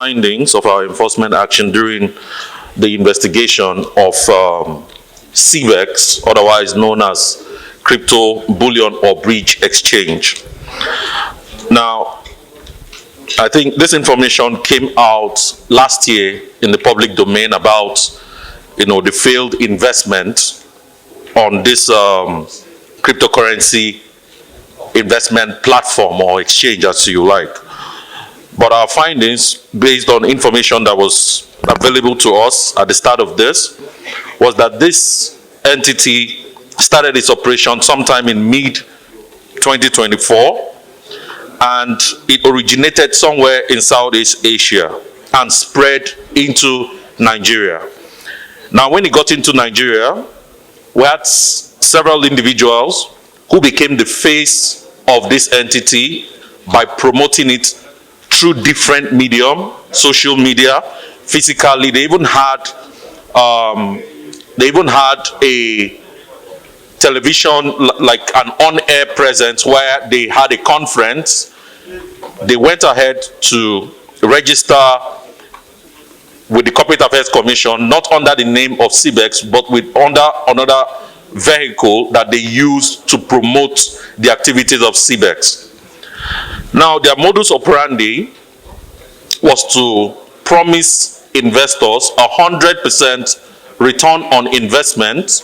Findings of our enforcement action during the investigation of CBEX, otherwise known as Crypto Bullion or Bridge Exchange. Now, I think this information came out last year in the public domain about, the failed investment on this cryptocurrency investment platform or exchange, as you like. But our findings, based on information that was available to us at the start of this, was that this entity started its operation sometime in mid-2024, and it originated somewhere in Southeast Asia and spread into Nigeria. Now, when it got into Nigeria, we had several individuals who became the face of this entity by promoting it through different medium, social media, physically. They even had a television, like an on-air presence, where they had a conference. They went ahead to register with the Corporate Affairs Commission, not under the name of CBEX, but with under another vehicle that they used to promote the activities of CBEX. Now, their modus operandi was to promise investors 100% return on investment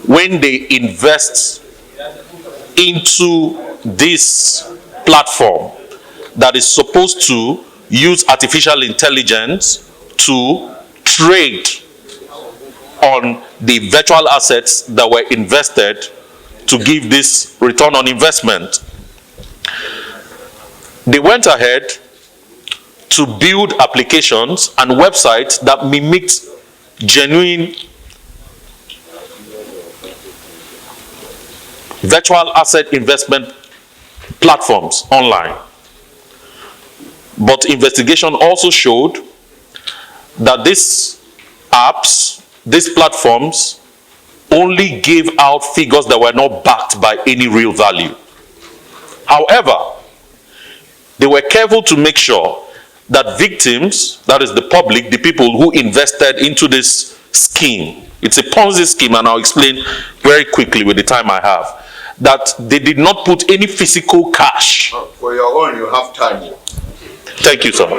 when they invest into this platform that is supposed to use artificial intelligence to trade on the virtual assets that were invested to give this return on investment. They went ahead to build applications and websites that mimicked genuine virtual asset investment platforms online. But investigation also showed that these apps, these platforms, only gave out figures that were not backed by any real value. However, they were careful to make sure that victims, that is the public, the people who invested into this scheme, it's a Ponzi scheme, and I'll explain very quickly with the time I have, that they did not put any physical cash. For your own, you have time. Thank you, sir.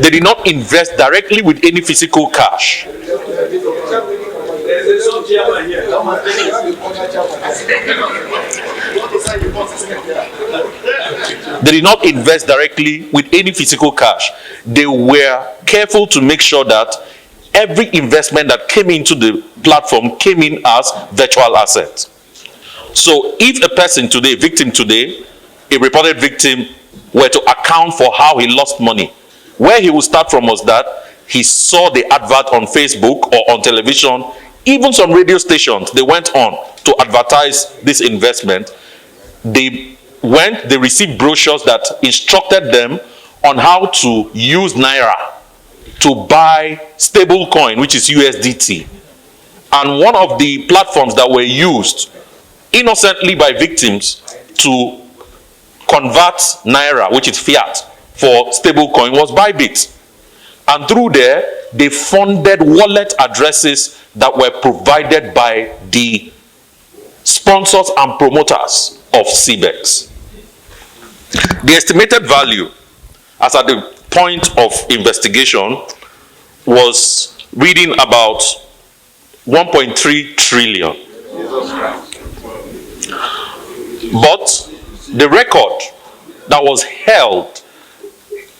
They did not invest directly with any physical cash. They did not invest directly with any physical cash. They were careful to make sure that every investment that came into the platform came in as virtual assets. So if a person today, victim today, a reported victim, were to account for how he lost money, where he will start from was that he saw the advert on Facebook or on television, even some radio stations, they went on to advertise this investment. They received brochures that instructed them on how to use Naira to buy stable coin, which is USDT. And one of the platforms that were used innocently by victims to convert Naira, which is fiat, for stable coin was Bybit. And through there, they funded wallet addresses that were provided by the sponsors and promoters of CBEX. The estimated value, as at the point of investigation, was reading about 1.3 trillion. But the record that was held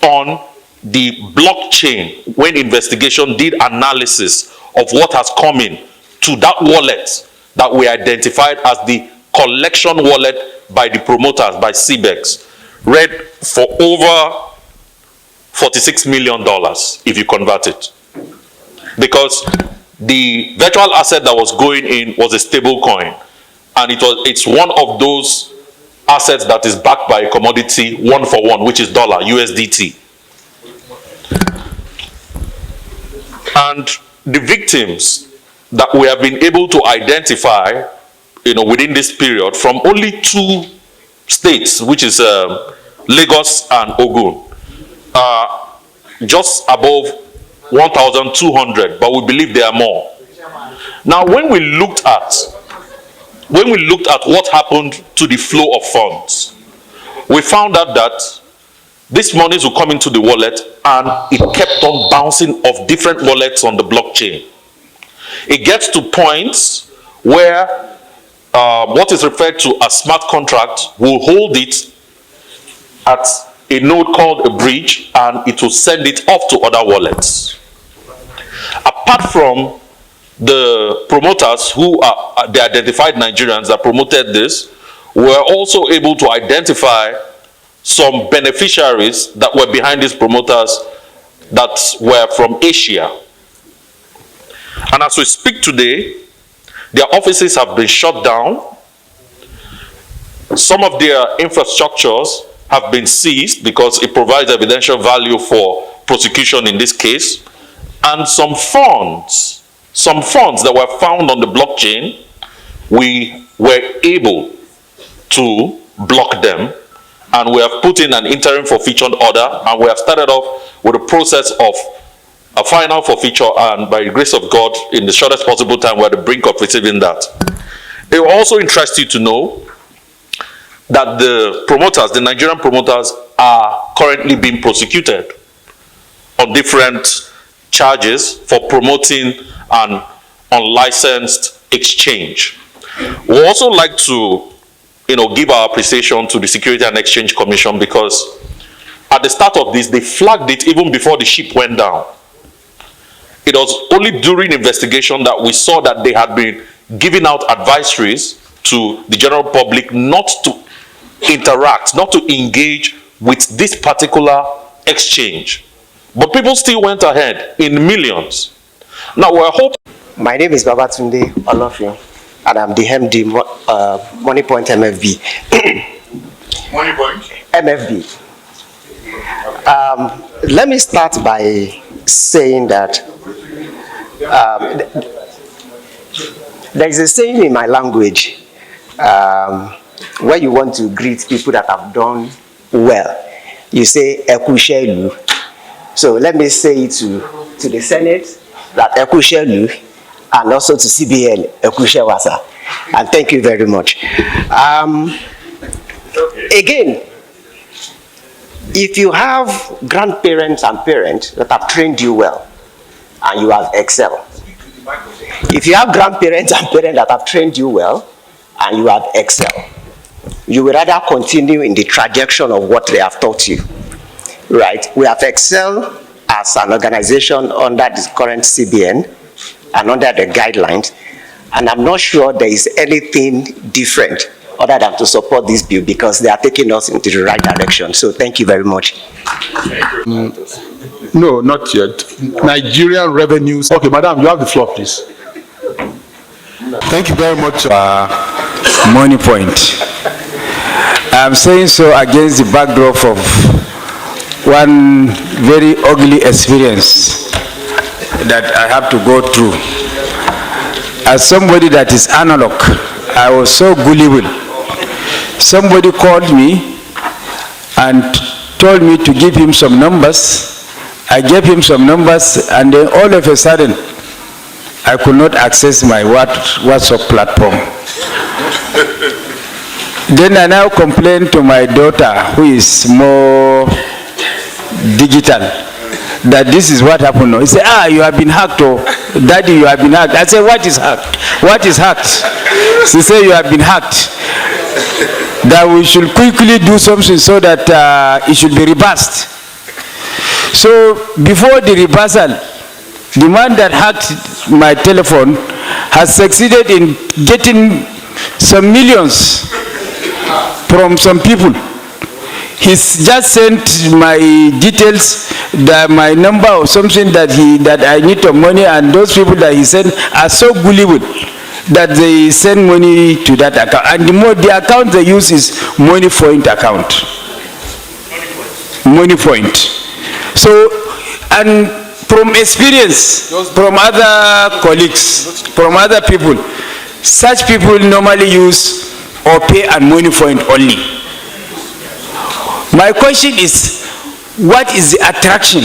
on the blockchain when investigation did analysis of what has come in to that wallet that we identified as the collection wallet by the promoters, by CBEX, read for over $46 million if you convert it. Because the virtual asset that was going in was a stable coin, and it's one of those assets that is backed by a commodity one for one, which is dollar, USDT. And the victims that we have been able to identify, within this period, from only 2 states, which is Lagos and Ogun, just above 1,200, but we believe there are more. Now, when we looked at what happened to the flow of funds, we found out that these monies will come into the wallet and it kept on bouncing off different wallets on the blockchain. It gets to points where what is referred to as smart contract will hold it at a node called a bridge and it will send it off to other wallets. Apart from the promoters who are the identified Nigerians that promoted this, were also able to identify some beneficiaries that were behind these promoters that were from Asia. And as we speak today, their offices have been shut down. Some of their infrastructures have been seized because it provides evidential value for prosecution in this case. And some funds that were found on the blockchain, we were able to block them, and we have put in an interim forfeiture order, and we have started off with a process of a final forfeiture, and by the grace of God, in the shortest possible time, we're at the brink of receiving that. It will also interest you to know that the promoters, the Nigerian promoters, are currently being prosecuted on different charges for promoting an unlicensed exchange. We also like to, give our appreciation to the Security and Exchange Commission, because at the start of this, they flagged it even before the ship went down. It was only during investigation that we saw that they had been giving out advisories to the general public not to interact, not to engage with this particular exchange. But people still went ahead in millions. Now we're hoping. My name is Babatunde Olofin, and I'm the MD Money Point MFB. Money Point? MFB. Let me start by saying that there is a saying in my language where you want to greet people that have done well. You say Ekushelu. So let me say it to the Senate that Ekushelu, and also to CBN Ekushewasa. And thank you very much. Again, if you have grandparents and parents that have trained you well and you have excelled, if you have grandparents and parents that have trained you well and you have excelled, you will rather continue in the trajectory of what they have taught you. Right? We have excelled as an organization under this current CBN and under the guidelines, and I'm not sure there is anything different other than to support this bill because they are taking us into the right direction. So thank you very much. No, not yet. Nigerian revenues. Okay, madam, you have the floor, please. Thank you very much. Money Point. I'm saying so against the backdrop of one very ugly experience that I have to go through. As somebody that is analog, I was so gullible. Somebody called me and told me to give him some numbers. I gave him some numbers, and then all of a sudden, I could not access my WhatsApp platform. Then I now complained to my daughter, who is more digital, that this is what happened. He said, you have been hacked, oh, daddy, you have been hacked. I said, what is hacked? What is hacked? She said, you have been hacked. That we should quickly do something so that it should be reversed. So before the reversal, the man that hacked my telephone has succeeded in getting some millions from some people. He's just sent my details, my number or something that I need some money, and those people that he sent are so gullible that they send money to that account. And the account they use is Money Point account. Money Point. So, and from experience, from other colleagues, from other people, such people normally use OPay and Money Point only. My question is, what is the attraction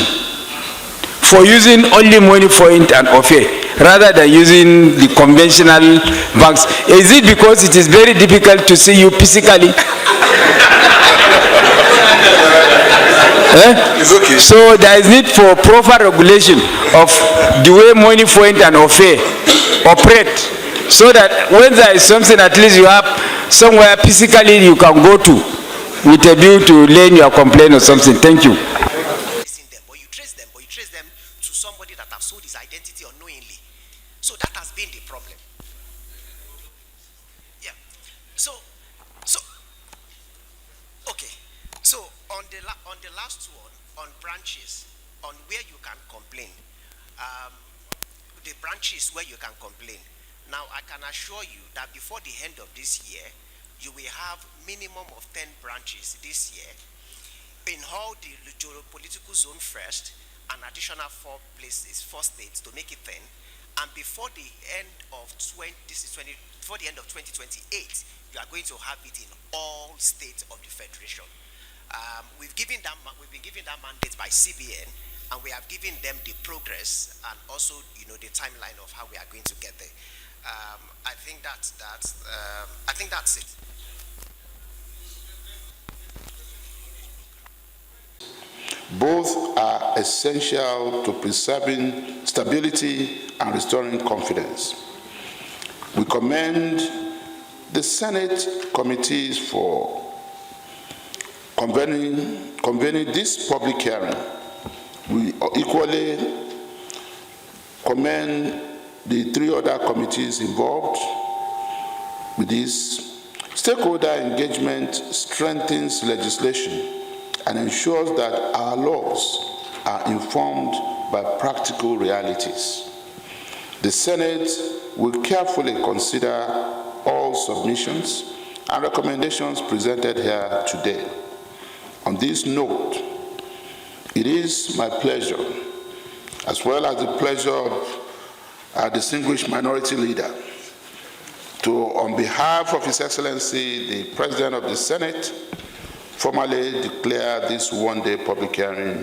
for using only money point and offer rather than using the conventional banks? Is it because it is very difficult to see you physically? It's okay. So there is need for proper regulation of the way money point and offer operate, so that when there is something, at least you have somewhere physically you can go to with a view to laying your complaint or something. Thank you. But you trace them to somebody that have sold his identity unknowingly. So that has been the problem. Yeah. So okay. So on the last one, on branches, on where you can complain, the branches where you can complain. Now I can assure you that before the end of this year, you will have minimum of 10 branches this year in all the political zone first, an additional 4 states to make it 10, and before the end of 2028, you are going to have it in all states of the federation. We've been given that mandate by CBN, and we have given them the progress and also, the timeline of how we are going to get there. I think that's it. Both are essential to preserving stability and restoring confidence. We commend the Senate committees for convening this public hearing. We equally commend the 3 other committees involved with this. Stakeholder engagement strengthens legislation and ensures that our laws are informed by practical realities. The Senate will carefully consider all submissions and recommendations presented here today. On this note, it is my pleasure, as well as the pleasure of our distinguished minority leader, to, on behalf of His Excellency, the President of the Senate, formally declare this one-day public hearing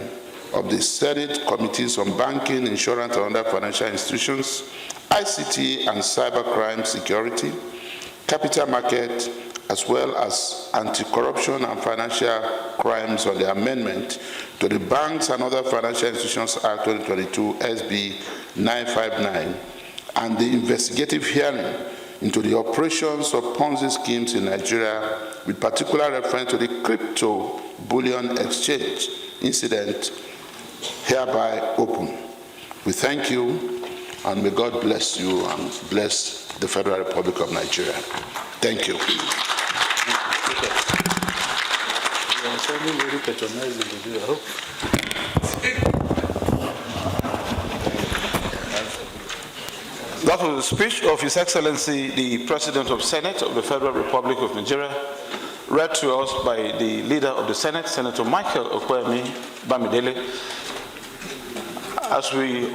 of the Senate Committees on Banking, Insurance, and Other Financial Institutions, ICT and Cybercrime Security, Capital Market, as well as Anti-Corruption and Financial Crimes on the amendment to the Banks and Other Financial Institutions Act 2022, SB 959, and the investigative hearing into the operations of Ponzi schemes in Nigeria, with particular reference to the crypto bullion exchange incident, hereby open. We thank you, and may God bless you and bless the Federal Republic of Nigeria. Thank you. That was the speech of His Excellency, the President of the Senate of the Federal Republic of Nigeria, read to us by the leader of the Senate, Senator Michael Okwemi Bamidele. As we